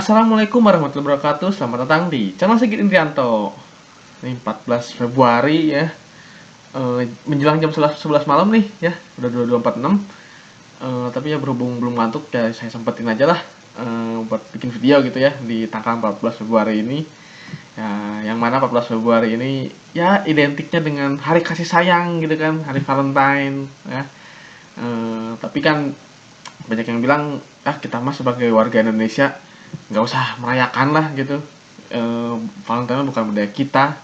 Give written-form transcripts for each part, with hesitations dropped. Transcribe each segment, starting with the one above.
Assalamualaikum warahmatullahi wabarakatuh. Selamat datang di channel Sigit Indrianto. Ini 14 Februari ya. Menjelang jam 11 malam nih ya. Udah 22.46. Tapi ya berhubung belum ngantuk ya saya sempetin aja lah buat bikin video gitu ya di tanggal 14 Februari ini. Ya, yang mana 14 Februari ini ya identiknya dengan hari kasih sayang gitu kan, hari Valentine ya. Tapi kan banyak yang bilang kita mah sebagai warga Indonesia nggak usah merayakan lah gitu. Valentine bukan budaya kita.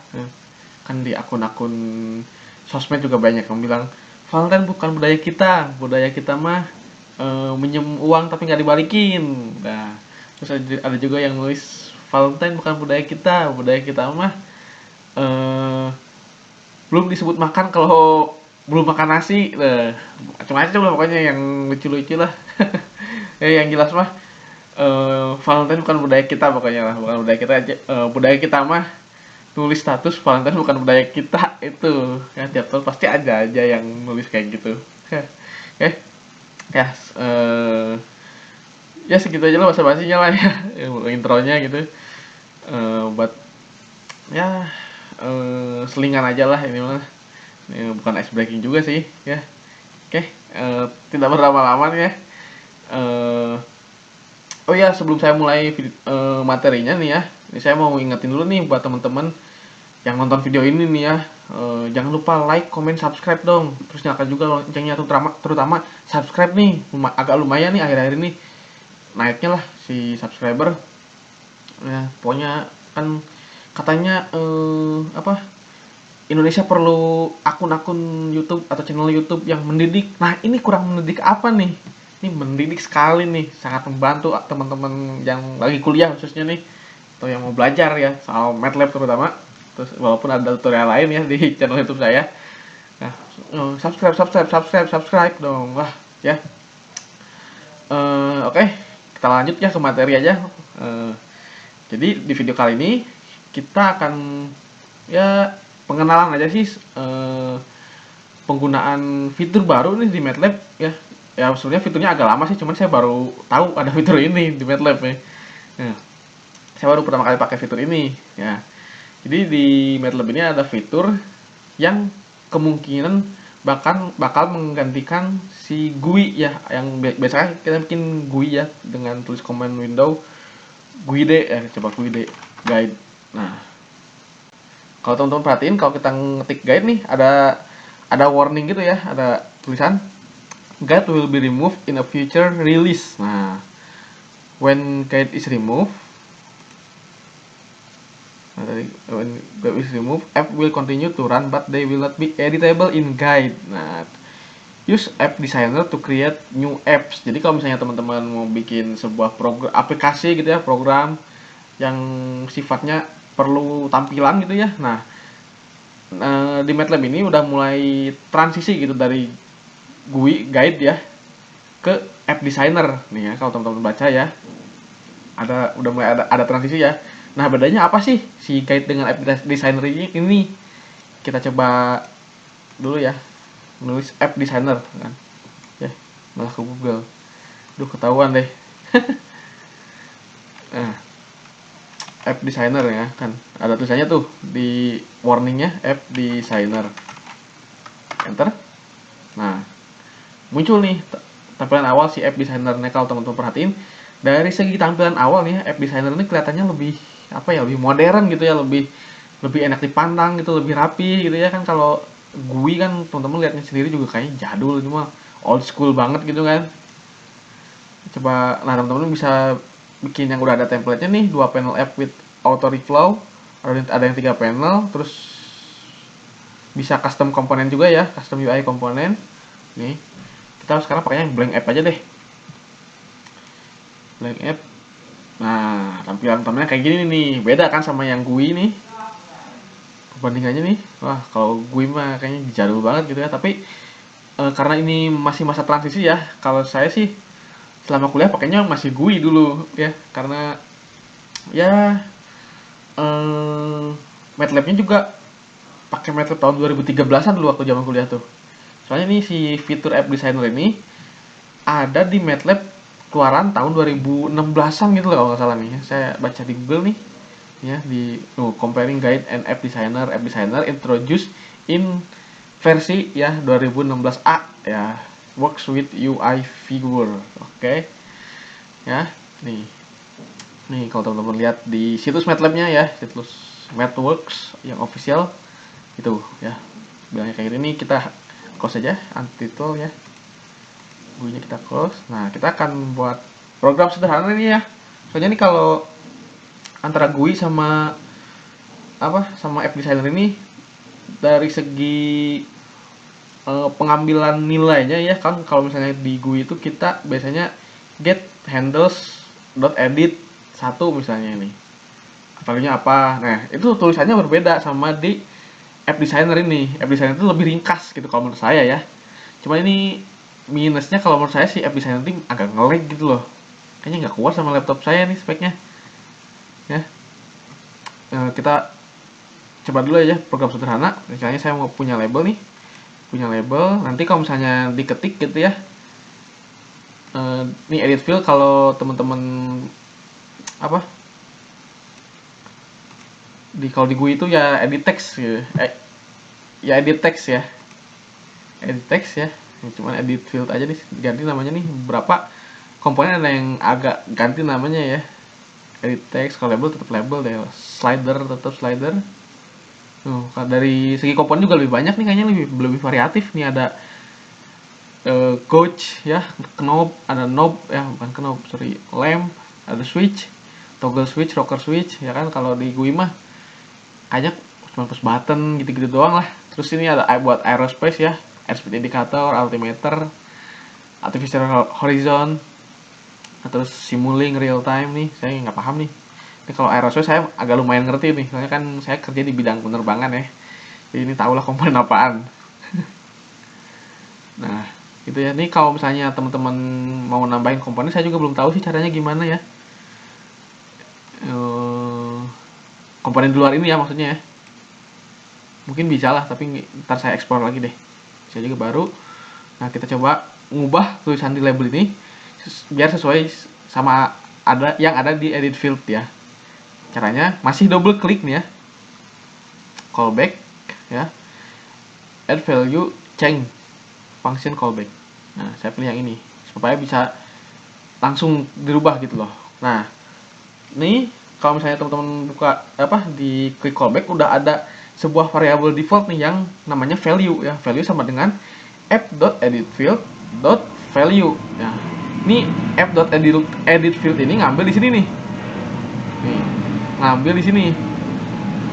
Kan di akun-akun sosmed juga banyak yang bilang Valentine bukan budaya kita mah minjem uang tapi nggak dibalikin. Nah, terus ada juga yang nulis Valentine bukan budaya kita mah eh, belum disebut makan kalau belum makan nasi. Nah, macam-macam lah pokoknya yang lucu-lucu lah. Yang jelas mah Valentine bukan budaya kita pokoknya lah, bukan budaya kita aja. Budaya kita mah nulis status Valentine bukan budaya kita itu ya, tiap tahun pasti ada aja yang nulis kayak gitu. Oke ya, ya segitu aja lah basa-basinya lah ya, intronya gitu. Buat ya selingan aja lah ini mah. Ini bukan ice breaking juga sih ya. Oke, tidak berlama-lama ya. Oh ya, sebelum saya mulai materinya nih ya, ini saya mau ingetin dulu nih buat teman-teman yang nonton video ini nih ya, jangan lupa like, comment, subscribe dong. Terus nyalakan juga loncengnya, terutama subscribe nih, agak lumayan nih akhir-akhir ini naiknya lah si subscriber. Ya, pokoknya kan katanya apa? Indonesia perlu akun-akun YouTube atau channel YouTube yang mendidik. Nah, ini kurang mendidik apa nih? Ini mendidik sekali nih, sangat membantu teman-teman yang lagi kuliah khususnya nih, atau yang mau belajar ya soal MATLAB terutama. Terus walaupun ada tutorial lain ya di channel YouTube saya. Nah, subscribe dong, wah ya. Oke, kita lanjut ya ke materi aja. Jadi di video kali ini kita akan ya pengenalan aja sih penggunaan fitur baru nih di MATLAB ya. Ya sebenarnya fiturnya agak lama sih, cuman saya baru tahu ada fitur ini di MATLAB ya. Nah, saya baru pertama kali pakai fitur ini ya. Jadi di MATLAB ini ada fitur yang kemungkinan bakal menggantikan si GUI ya, yang biasanya kita bikin GUI ya dengan tulis command window GUID ya, coba GUID guide. Nah, kalau teman-teman perhatiin kalau kita ngetik guide nih ada warning gitu ya, ada tulisan guide will be removed in a future release. Nah, when guide is removed, app will continue to run but they will not be editable in guide. Nah, use app designer to create new apps. Jadi kalau misalnya teman-teman mau bikin sebuah program aplikasi gitu ya, program yang sifatnya perlu tampilan gitu ya. Nah, di MATLAB ini udah mulai transisi gitu dari GUI guide ya ke app designer nih ya. Kalau teman-teman baca ya, udah mulai ada transisi ya. Nah, bedanya apa sih si guide dengan app designer ini? Kita coba dulu ya, nulis app designer kan ya, malah ke Google. Duh, ketahuan deh. Nah, app designer ya kan, ada tulisannya tuh di warningnya app designer, enter. Nah, muncul nih tampilan awal si app designer. Nih kalau teman-teman perhatiin dari segi tampilan awal nih app designer ini kelihatannya lebih apa ya, lebih modern gitu ya, lebih enak dipandang gitu, lebih rapi gitu ya kan. Kalau GUI kan teman-teman lihatnya sendiri juga kayaknya jadul, cuma old school banget gitu kan. Coba, nah teman-teman bisa bikin yang udah ada template-nya nih, 2 panel app with auto reflow, ada yang 3 panel, terus bisa custom komponen juga ya, custom UI komponen. Nih, kita sekarang pakainya blank app aja deh. Blank app. Nah, tampilannya kayak gini nih, beda kan sama yang GUI nih. Perbandingannya nih, wah kalau GUI mah kayaknya jadul banget gitu ya. Tapi karena ini masih masa transisi ya, kalau saya sih selama kuliah pakainya masih GUI dulu ya, karena ya MATLAB-nya juga pakai MATLAB tahun 2013-an dulu waktu zaman kuliah tuh. Soalnya nih si fitur app designer ini ada di MATLAB keluaran tahun 2016-an gitu loh kalau nggak salah nih. Saya baca di Google nih ya, di comparing guide and app designer introduced in versi ya 2016A ya, works with UI figure. Oke. Ya, nih. Nih kalau teman-teman lihat di situs MATLAB-nya ya, situs MathWorks yang official itu ya. Bilangnya kayak gini, kita close aja untitled ya. GUI-nya kita close. Nah, kita akan buat program sederhana ini ya. Soalnya nih kalau antara GUI sama sama app designer ini dari segi pengambilan nilainya ya kan, kalau misalnya di GUI itu kita biasanya get handles dot edit satu misalnya ini value-nya apa. Nah, itu tulisannya berbeda sama di app designer ini. App designer itu lebih ringkas gitu kalau menurut saya ya. Cuma ini minusnya kalau menurut saya si app designer ini agak nge-lag gitu loh. Kayaknya nggak kuat sama laptop saya nih speknya. Ya. Kita coba dulu aja program sederhana. Misalnya saya mau punya label nih. Punya label. Nanti kalau misalnya diketik gitu ya. Ini edit field kalau teman-teman kalau di GUI itu ya edit text gitu. Ya edit text ya. Edit text ya. Cuman edit field aja nih, ganti namanya nih berapa komponen, ada yang agak ganti namanya ya. Edit text, kalau label tetap label deh, slider tetap slider. Dari segi komponen juga lebih banyak nih, kayaknya lebih variatif nih. Ada coach ya, knob, ada knob ya, bukan knob, sorry, lamp, ada switch, toggle switch, rocker switch ya kan. Kalau di GUI mah kayaknya cuma push button gitu-gitu doang lah. Terus ini ada buat aerospace ya, airspeed indicator, altimeter, artificial horizon, terus simulating real time nih. Saya nggak paham nih. Ini kalau aerospace saya agak lumayan ngerti nih, soalnya kan saya kerja di bidang penerbangan ya. Jadi ini tahulah komponen apaan. Nah, gitu ya. Nih kalau misalnya teman-teman mau nambahin komponen, saya juga belum tahu sih caranya gimana ya. Komponen di luar ini ya maksudnya ya. Mungkin bisa lah, tapi ntar saya explore lagi deh. Saya juga baru. Nah, kita coba ngubah tulisan di label ini biar sesuai sama yang ada di edit field ya. Caranya masih double klik nih ya. Callback ya. Add value change function callback. Nah, saya pilih yang ini supaya bisa langsung dirubah gitu loh. Nah, ini kalau misalnya teman-teman buka di klik callback, udah ada sebuah variabel default nih yang namanya value ya. Value sama dengan app.editField.value ya. Ini app.editField ini ngambil di sini nih. Nih, ngambil di sini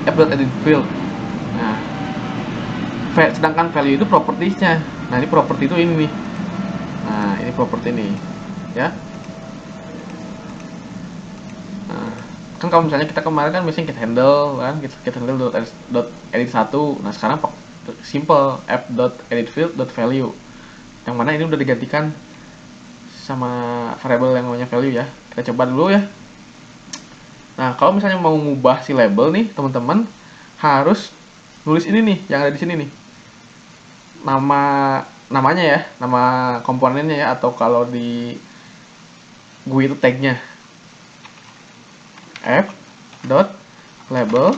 app.editField. Nah, sedangkan value itu propertiesnya. Nah, ini properti itu ini nih. Nah, ini properti ini ya. Nah, kan kalau misalnya kita kemarin kan biasanya get handle kan, get handle edit 1. Nah, sekarang simple app.editField.value, yang mana ini udah digantikan sama variable yang namanya value ya. Kita coba dulu ya. Nah, kalau misalnya mau ngubah si label nih, teman-teman harus nulis ini nih yang ada di sini nih. Namanya ya, nama komponennya ya, atau kalau di GUI itu tagnya app.label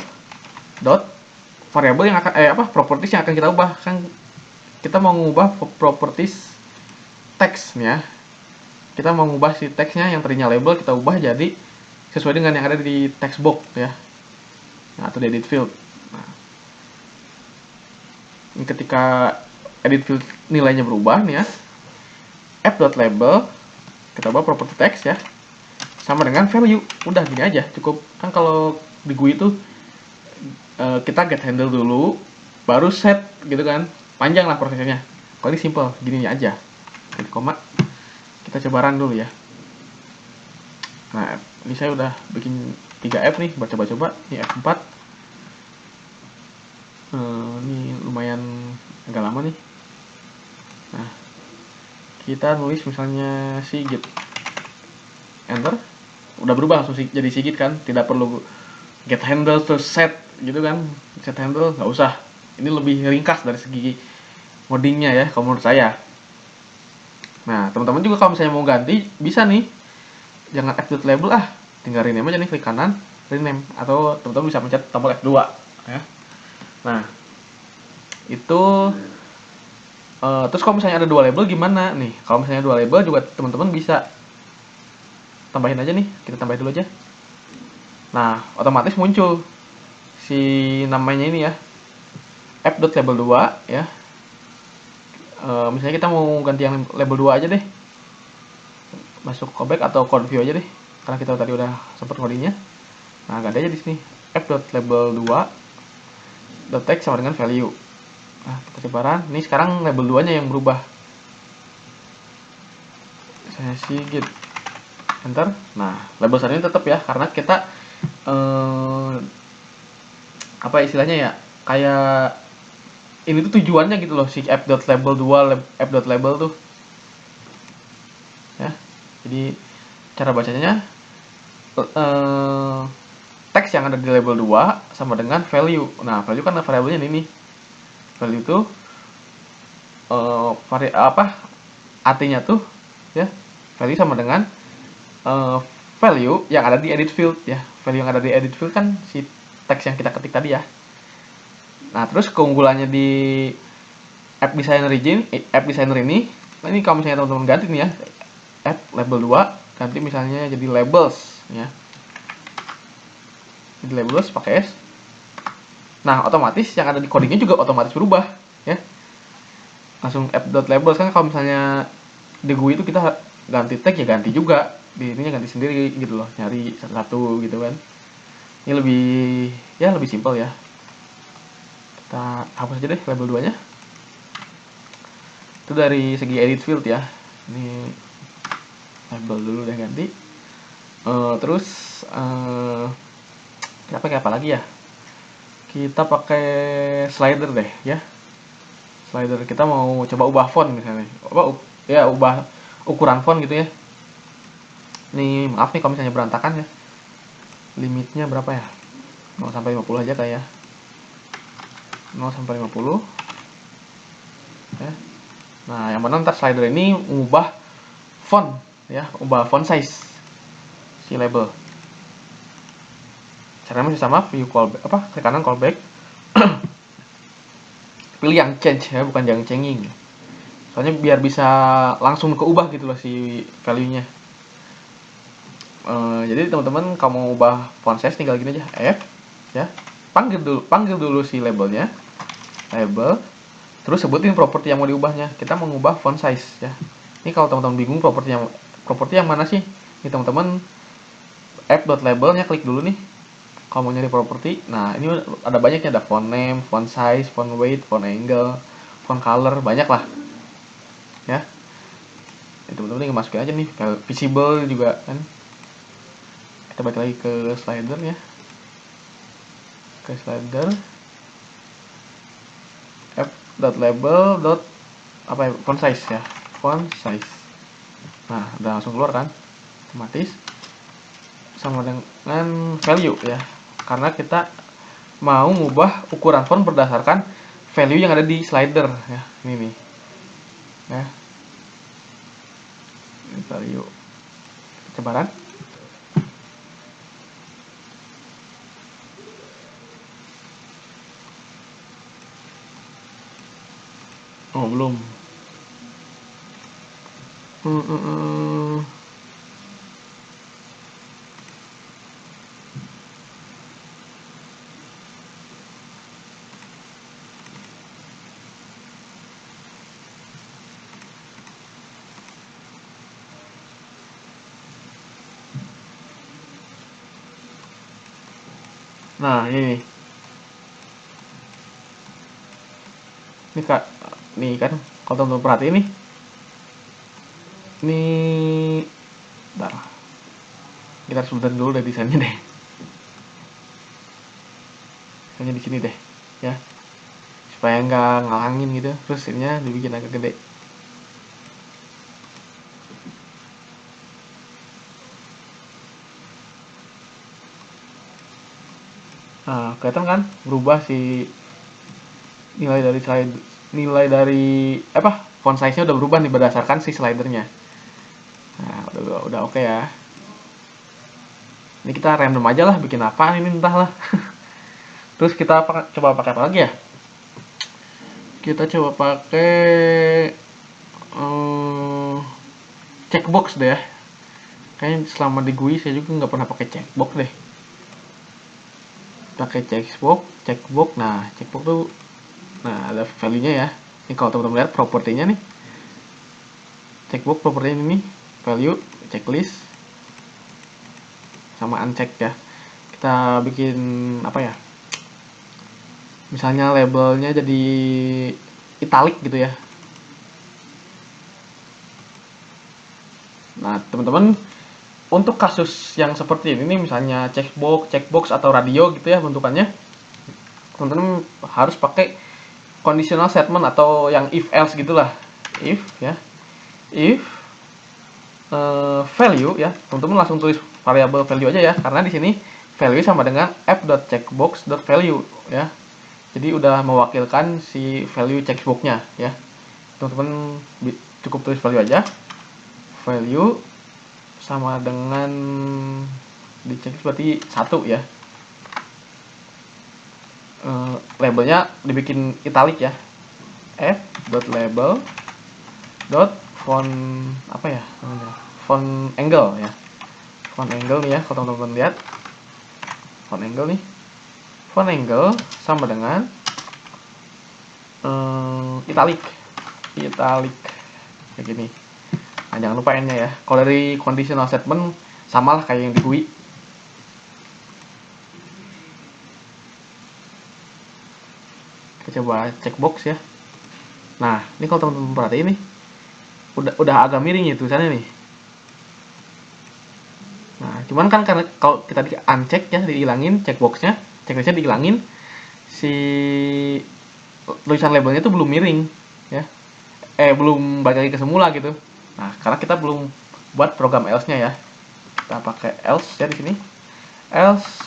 variable yang akan properties yang akan kita ubah. Kan kita mau ngubah properties text nih ya. Kita mau ngubah si teksnya yang tadinya label, kita ubah jadi sesuai dengan yang ada di text box ya, atau di edit field. Nah, ini ketika edit field nilainya berubah nih ya, app.label kita ubah property text ya, sama dengan value. Udah gini aja cukup. Kan kalau di GUI itu kita get handle dulu baru set gitu kan, panjang lah prosesnya. Kalau ini simple gini aja, koma. Kita coba run dulu ya. Nah, ini saya udah bikin 3 app nih, coba-coba. Ini F4. Ini lumayan agak lama nih. Nah, kita nulis misalnya Sigit, enter, udah berubah langsung jadi Sigit kan, tidak perlu get handle terus set gitu kan. Set handle nggak usah, ini lebih ringkas dari segi codingnya ya kalau menurut saya. Nah, teman-teman juga kalau misalnya mau ganti bisa nih, jangan add label tinggal rename aja nih, klik kanan rename, atau teman-teman bisa pencet tombol F2 ya. Nah itu terus kalau misalnya ada dua label gimana nih? Kalau misalnya dua label juga teman-teman bisa tambahin aja nih, kita tambahin dulu aja. Nah otomatis muncul si namanya ini ya, app.label 2 ya. Misalnya kita mau ganti yang label 2 aja deh, masuk callback atau code view aja deh, karena kita tadi udah sempat codingnya. Nah ganti aja di sini, app.label 2 text sama dengan value. Nah kita coba run, ini sekarang label 2 nya yang berubah. Saya Sigit, enter. Nah label satu ini tetap ya, karena kita apa istilahnya ya, kayak ini tuh tujuannya gitu loh, si app.label 2 app.label tuh ya. Jadi cara bacanya teks yang ada di label 2 sama dengan value. Nah value kan variabelnya ini, value itu artinya tuh ya, value sama dengan value yang ada di edit field ya. Value yang ada di edit field kan si teks yang kita ketik tadi ya. Nah terus keunggulannya di app designer ini, nah ini kalau misalnya teman-teman ganti nih ya, add label 2 ganti misalnya jadi labels ya, jadi labels pakai S. Nah otomatis yang ada di codingnya juga otomatis berubah ya, langsung app.labels. Kan kalau misalnya di GUI itu kita ganti tag ya ganti juga, di ininya ganti sendiri gitu loh, nyari satu-satu gitu kan. Ini lebih simpel ya. Kita hapus aja deh label 2 nya. Itu dari segi edit field ya. Ini label dulu deh ganti. Terus kita pakai apa lagi ya? Kita pakai slider deh ya. Slider, kita mau coba ubah font misalnya. Ubah ukuran font gitu ya. Nih maaf nih kalau misalnya berantakan ya. Limitnya berapa ya? 0 sampai 50 aja kayak. 0 sampai 50 ya. Nah yang mana ntar slider ini mengubah font ya, ubah font size si label. Caranya masih sama, view callback, klik kanan callback. Pilih yang change ya, bukan yang changing. Soalnya biar bisa langsung keubah gitu loh si value-nya. Jadi teman-teman kalau mau ubah font size tinggal gini aja, F ya. Panggil dulu si labelnya. Label, terus sebutin properti yang mau diubahnya. Kita mau mengubah font size ya. Ini kalau teman-teman bingung properti yang mana sih? Ini teman-teman app.labelnya klik dulu nih. Kalau mau nyari properti, nah ini ada banyaknya, ada font name, font size, font weight, font angle, font color, banyak lah ya. Teman-teman tinggal masukin aja nih, visible juga kan. Kita balik lagi ke slider ya, ke slider app.label font size ya, font size. Nah udah langsung keluar kan otomatis, sama dengan value ya, karena kita mau ngubah ukuran font berdasarkan value yang ada di slider ya. Ini nih ya, ini value sebaran. Oh belum. Nah ini kak, nih kan kalau teman-teman perhatiin nih, ini bentar, kita sebentar dulu deh desainnya deh, desainnya di sini deh ya, supaya nggak ngalangin gitu. Terus ininya dibikin agak gede. Nah kelihatan kan berubah si nilai dari font size nya udah berubah nih berdasarkan si slidernya. Nah udah oke ya. Ini kita random aja lah, bikin apa ini entahlah. Terus kita coba pakai apa lagi ya? Kita coba pakai checkbox deh ya. Kayaknya selama di GUI saya juga nggak pernah pakai checkbox deh. Pakai checkbox. Nah, checkbox tuh, nah ada value-nya ya. Ini kalau teman-teman lihat propertinya nih. Checkbox propertinya ini value, checklist, sama uncheck ya. Kita bikin apa ya? Misalnya labelnya jadi italic gitu ya. Nah, teman-teman, untuk kasus yang seperti ini nih, misalnya checkbox atau radio gitu ya bentukannya, teman-teman harus pakai conditional statement atau yang if else gitulah. If ya, if value ya, teman-teman langsung tulis variabel value aja ya, karena di sini value sama dengan app.checkbox.value ya. Jadi udah mewakilkan si value checkboxnya ya. Teman-teman cukup tulis value aja. Value sama dengan di checklist berarti 1 ya. Labelnya dibikin italic ya. f.label font apa ya namanya? Font angle ya. Font angle nih ya, kalau teman-teman lihat. Font angle nih. Font angle sama dengan italic kayak gini. Nah, jangan lupa n-nya ya. Kalau dari conditional statement samalah kayak yang di GUI. Kita coba checkbox ya. Nah, ini kalau teman-teman perhatiin nih, udah agak miring ya tulisannya nih. Nah, cuman kan karena kalau kita di uncheck ya, dihilangin checkboxnya, checklistnya dihilangin, si tulisan labelnya tuh belum miring ya. Belum balik lagi ke semula gitu. Nah, karena kita belum buat program else-nya ya. Kita pakai else ya di sini. Else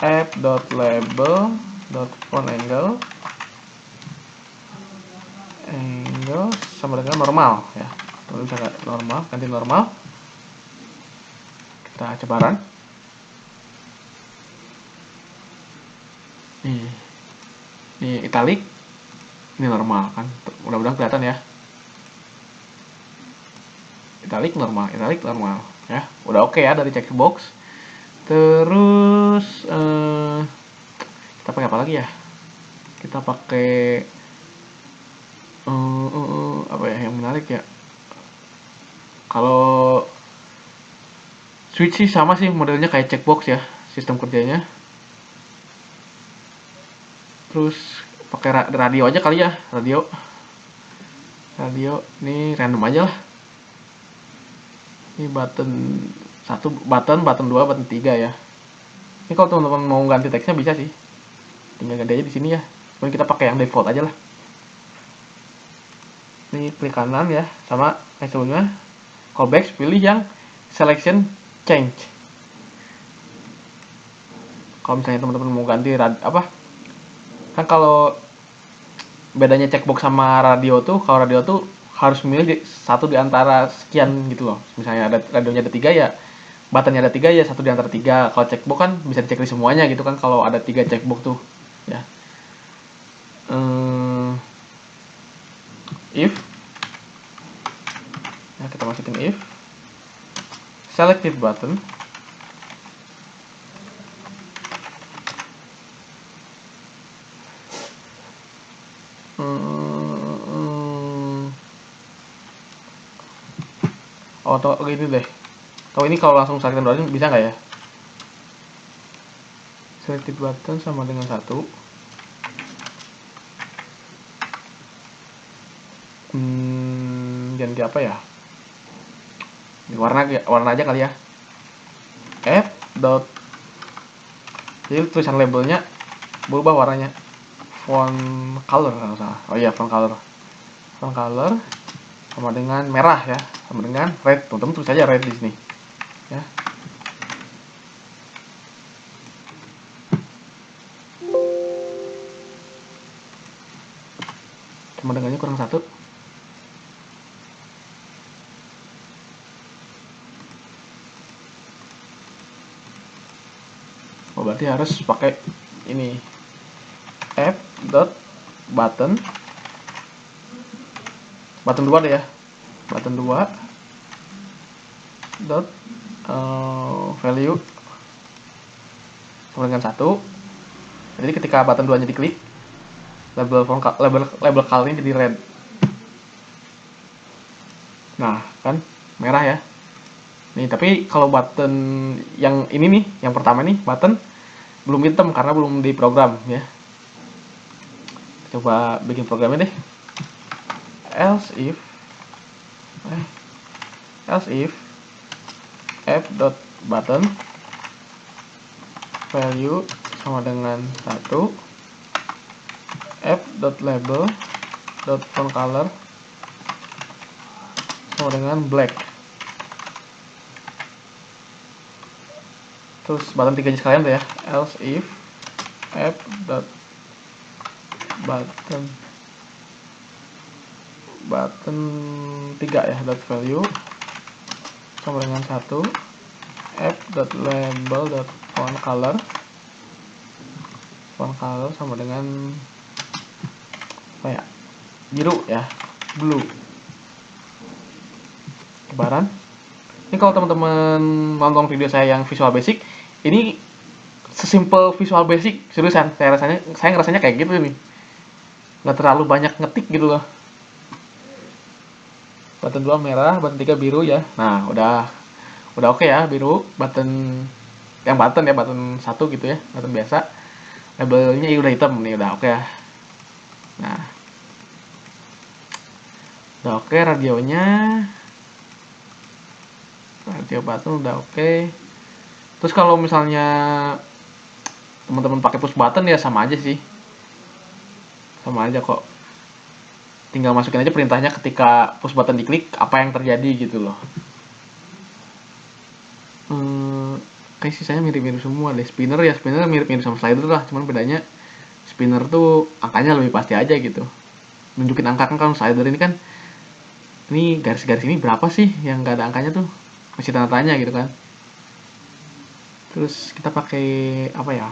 app.label.fontAngle sama dengan normal ya. Misalnya normal, ganti normal. Kita coba run. Ini italic, ini normal kan. Mudah-mudahan kelihatan ya. Italic normal ya. Udah oke ya dari checkbox. Terus kita pakai apa lagi ya? Kita pakai apa ya yang menarik ya? Kalau switch sih sama sih modelnya kayak checkbox ya, sistem kerjanya. Terus pakai radio aja kali ya, radio ini random aja lah. Ini button 1, button 2, button 3 ya. Ini kalau teman-teman mau ganti teksnya bisa sih, tinggal ganti aja di sini ya. Cuman kita pakai yang default aja lah. Ini klik kanan ya, sama kayak sebelumnya. Callbacks, pilih yang selection change. Kalau misalnya teman-teman mau ganti apa, kan kalau bedanya checkbox sama radio tuh, kalau radio tuh harus memilih satu di antara sekian gitu loh. Misalnya ada radionya ada 3 ya, buttonnya ada 3 ya, satu di antara 3. Kalau checkbox kan bisa dicek di semuanya gitu kan, kalau ada 3 checkbox tuh ya. If ya, kita masukin if selected button atau gini deh. Kalau ini kalau langsung selected button bisa nggak ya? Selected button sama dengan 1. Ganti apa ya? Warna aja kali ya. F dot, jadi tulisan labelnya berubah warnanya. Font color kalau salah. Oh iya, font color sama dengan merah ya, sama dengan red. Teman-teman tulis aja red di sini ya. Sama dengannya kurang 1. berarti harus pakai ini f dot button 2 deh ya, button 2 dot value sama dengan 1. Jadi ketika button 2 nya diklik, label colornya jadi red. Nah kan merah ya. Nih tapi kalau button yang ini nih, yang pertama nih button belum hitam karena belum diprogram ya. Coba bikin programnya deh. else if f dot button value sama dengan 1, f dot label dot font color sama dengan black. Terus button 3 nya sekalian tuh ya, else if f dot button 3 ya, dot value sama dengan 1, f dot label dot font color sama dengan apa ya, biru ya, blue. Kebaran. Ini kalau teman-teman nonton video saya yang Visual Basic, ini sesimpel Visual Basic, seriusan. Saya ngerasanya kayak gitu nih. Nggak terlalu banyak ngetik gitu loh. Button 2 merah, button 3 biru ya. Nah, udah oke ya, biru. Button ya, button 1 gitu ya, button biasa. Labelnya udah hitam nih, udah oke ya. Nah, udah oke radionya. Radio button udah oke. Terus kalau misalnya teman-teman pakai push button ya sama aja sih. Sama aja kok. Tinggal masukin aja perintahnya ketika push button diklik, apa yang terjadi gitu loh. Kayak sisanya mirip-mirip semua deh. Spinner mirip-mirip sama slider lah, cuman bedanya spinner tuh angkanya lebih pasti aja gitu. Nunjukin angka kan, kalau slider ini kan, ini garis-garis ini berapa sih yang nggak ada angkanya tuh, masih tanda tanya gitu kan. Terus kita pakai apa ya,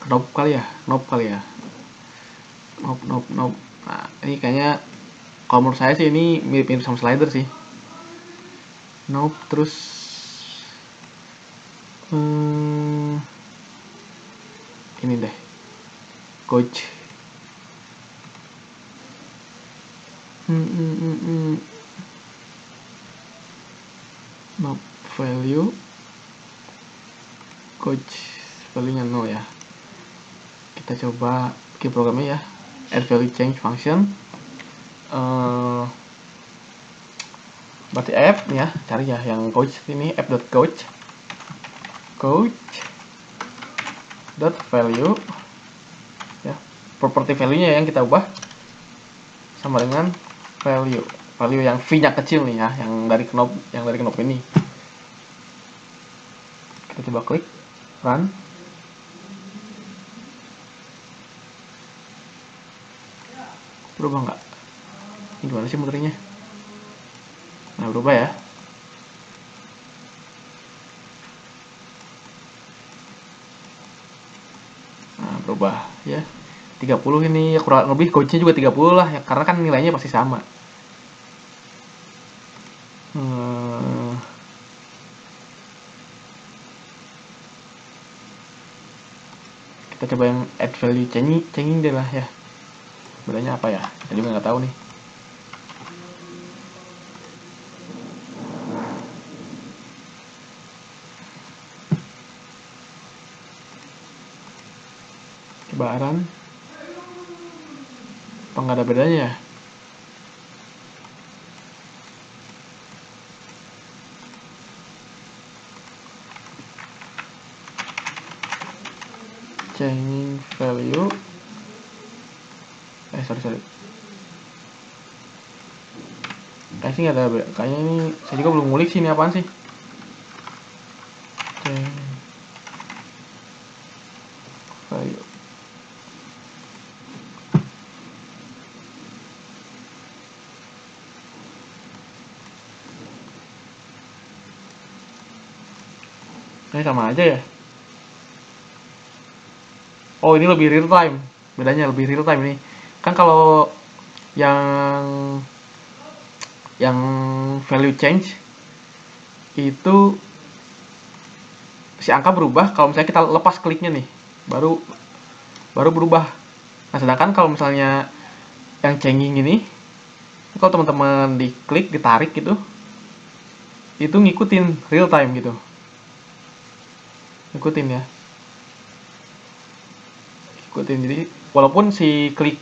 knob kali ya. Knob. Nah ini kayaknya kalau menurut saya sih ini mirip-mirip sama slider sih. Knob. Terus ini deh, coach. Knob value coach value nya 0 ya. Kita coba bikin programnya ya, add value change function. Berarti f ya, cari ya yang coach ini, f.coach dot value ya, property value nya yang kita ubah sama dengan value yang v nya kecil nih ya, yang dari knob ini. Kita coba klik run. Berubah nggak? Ini gimana sih muternya? Nah, berubah ya. Nah, berubah ya. 30 ini ya, kurang lebih coachnya juga 30 lah ya, karena kan nilainya pasti sama. Kita coba yang add value changing deh lah ya. Bedanya apa ya? Saya juga nggak tahu nih. Coba run. Apa nggak ada bedanya ya? Changing value. Sorry. Kayaknya sih nggak ada. Kayaknya ini saya juga belum ngulik sih, ini apaan sih? Value. Ini sama aja ya. Oh, ini lebih real time. Bedanya lebih real time ini. Kan kalau yang yang value change itu si angka berubah kalau misalnya kita lepas kliknya nih, baru baru berubah. Nah, sedangkan kalau misalnya yang changing ini, kalau teman-teman diklik, ditarik gitu, itu ngikutin real time gitu. Ngikutin ya. Ikutin. Jadi walaupun si klik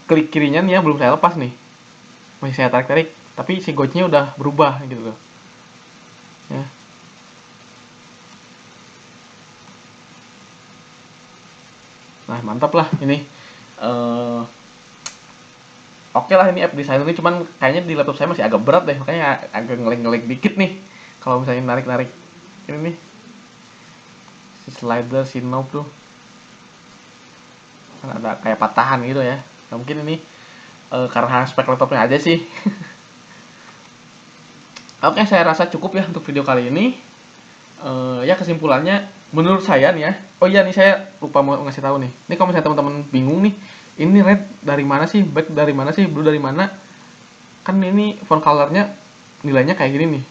klik kirinya nih ya belum saya lepas nih. Masih saya tarik-tarik, tapi si gauge-nya udah berubah gitu loh. Ya. Nah, mantap lah ini. Eh Oke lah, ini app designer ini, cuman kayaknya di laptop saya masih agak berat deh, makanya agak ngelag-ngelag dikit nih kalau misalnya narik-narik ini nih, si slider, si knob tuh kan ada kayak patahan gitu ya. Nah, mungkin ini karena spek laptopnya aja sih. Oke, saya rasa cukup ya untuk video kali ini. Ya kesimpulannya menurut saya nih ya. Oh iya nih, saya lupa mau ngasih tahu nih. Ini kalau misalnya teman-teman bingung nih, ini red dari mana sih, black dari mana sih, blue dari mana? Kan ini font colornya nilainya kayak gini nih.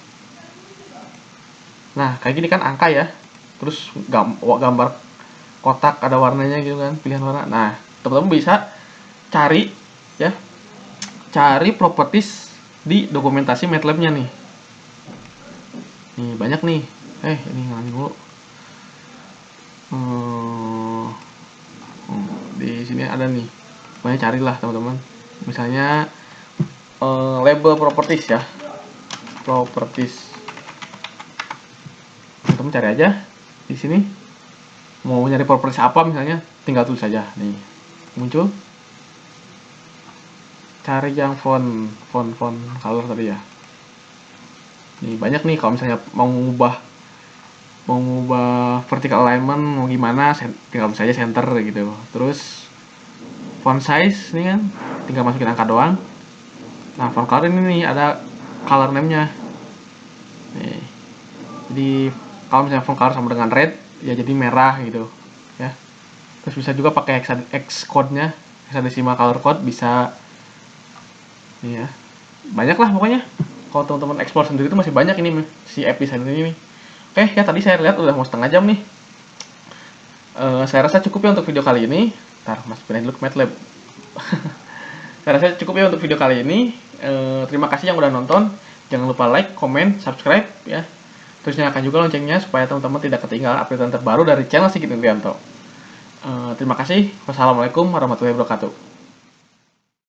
Nah, kayak gini kan angka ya. Terus gambar kotak ada warnanya gitu kan, pilihan warna. Nah, teman-teman bisa cari ya, cari properties di dokumentasi MATLAB-nya nih. Nih, banyak nih. Ini ngalamin dulu. Hmm, di sini ada nih. Banyak carilah teman-teman. Misalnya label properties ya. Properties. Teman-teman cari aja di sini. Mau nyari properties apa misalnya, tinggal tulis saja. Nih, muncul. Cari yang font color tadi ya. Nih, banyak nih kalau misalnya mau mengubah vertical alignment mau gimana, tinggal tulis saja center gitu. Terus font size nih kan, tinggal masukin angka doang. Nah, font color ini nih ada color name-nya. Nih. Jadi kalau misalnya font color sama dengan red, ya jadi merah gitu ya. Terus bisa juga pakai hex code-nya, hexadecimal color code bisa. Nih ya. Banyak lah pokoknya. Kalau teman-teman explore sendiri itu masih banyak ini si app designer ini. Oke, ya tadi saya lihat udah mau setengah jam nih. Saya rasa cukup ya untuk video kali ini. Ntar mas pindahin dulu ke MATLAB. Saya rasa cukup ya untuk video kali ini. Terima kasih yang udah nonton. Jangan lupa like, comment, subscribe ya. Terus nyalakan juga loncengnya supaya teman-teman tidak ketinggalan update terbaru dari channel Sigit Indrianto. Terima kasih. Wassalamualaikum warahmatullahi wabarakatuh.